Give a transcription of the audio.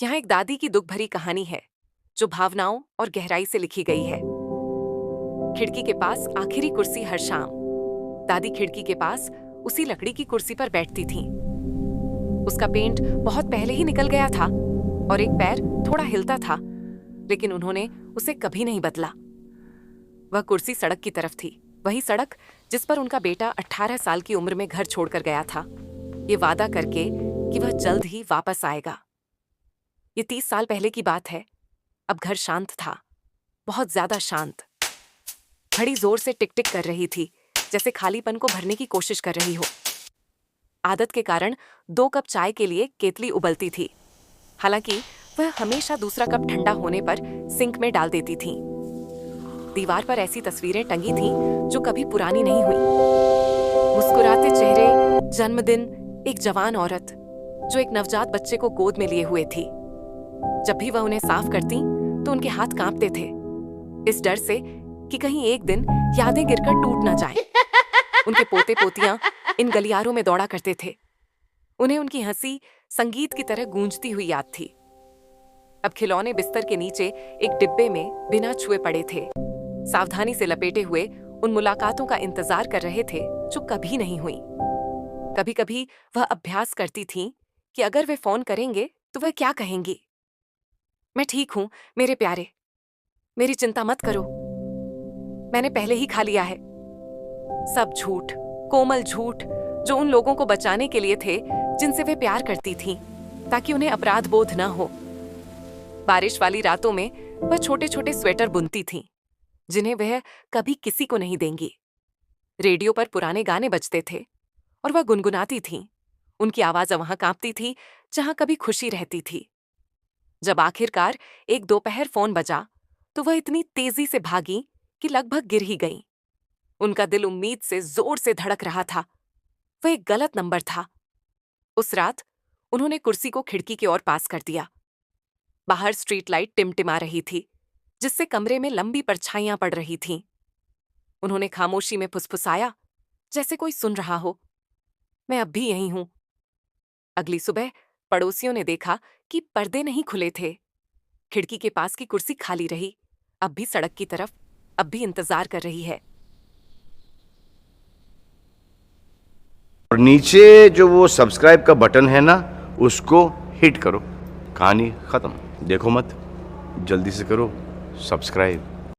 यहाँ एक दादी की दुख भरी कहानी है जो भावनाओं और गहराई से लिखी गई है। खिड़की के पास आखिरी कुर्सी हर शाम। दादी खिड़की के पास उसी लकड़ी की कुर्सी पर बैठती थीं। उसका पेंट बहुत पहले ही निकल गया था और एक पैर थोड़ा हिलता था, लेकिन उन्होंने उसे कभी नहीं बदला। वह कुर्सी सड़क की तरफ थी, वही सड़क जिस पर उनका बेटा 18 साल की उम्र में घर छोड़कर गया था, ये वादा करके कि वह जल्द ही वापस आएगा। ये 30 साल पहले की बात है। अब घर शांत था, बहुत ज्यादा शांत। घड़ी जोर से टिक टिक कर रही थी, जैसे खालीपन को भरने की कोशिश कर रही हो। आदत के कारण 2 कप चाय के लिए केतली उबलती थी। हालांकि वह हमेशा दूसरा कप ठंडा होने पर सिंक में डाल देती थी। दीवार पर ऐसी तस्वीरें टंगी थीं जो कभी पुरानी नहीं हुई। मुस्कुराते चेहरे, जन्मदिन, एक जवान औरत जो एक नवजात बच्चे को गोद में लिए हुए थी। जब भी वह उन्हें साफ करती तो उनके हाथ कांपते थे, इस डर से कि कहीं एक दिन यादें गिरकर टूट ना जाएं। उनके पोते पोतियां इन गलियारों में दौड़ा करते थे। उन्हें उनकी हंसी संगीत की तरह गूंजती हुई याद थी। अब खिलौने बिस्तर के नीचे एक डिब्बे में बिना छुए पड़े थे, सावधानी से लपेटे हुए उन मुलाकातों का इंतजार कर रहे थे जो कभी नहीं हुई। कभी कभी वह अभ्यास करती थीं कि अगर वे फोन करेंगे तो वह क्या कहेंगी। मैं ठीक हूं मेरे प्यारे, मेरी चिंता मत करो, मैंने पहले ही खा लिया है। सब झूठ, कोमल झूठ जो उन लोगों को बचाने के लिए थे जिनसे वे प्यार करती थीं, ताकि उन्हें अपराध बोध न हो। बारिश वाली रातों में वह छोटे छोटे स्वेटर बुनती थीं, जिन्हें वह कभी किसी को नहीं देंगी। रेडियो पर पुराने गाने बजते थे और वह गुनगुनाती थीं। उनकी आवाज वहां कांपती थी जहां कभी खुशी रहती थी। जब आखिरकार एक दोपहर फोन बजा तो वह इतनी तेजी से भागी कि लगभग गिर ही गईं। उनका दिल उम्मीद से जोर से धड़क रहा था। वह एक गलत नंबर था। उस रात उन्होंने कुर्सी को खिड़की की ओर पास कर दिया। बाहर स्ट्रीट लाइट टिमटिमा रही थी, जिससे कमरे में लंबी परछाइयां पड़ रही थीं। उन्होंने खामोशी में फुसफुसाया, जैसे कोई सुन रहा हो, मैं अब भी यहीं हूं। अगली सुबह पड़ोसियों ने देखा कि पर्दे नहीं खुले थे। खिड़की के पास की कुर्सी खाली रही, अब भी सड़क की तरफ, अब भी इंतजार कर रही है। और नीचे जो वो सब्सक्राइब का बटन है ना, उसको हिट करो। कहानी खत्म। देखो मत, जल्दी से करो सब्सक्राइब।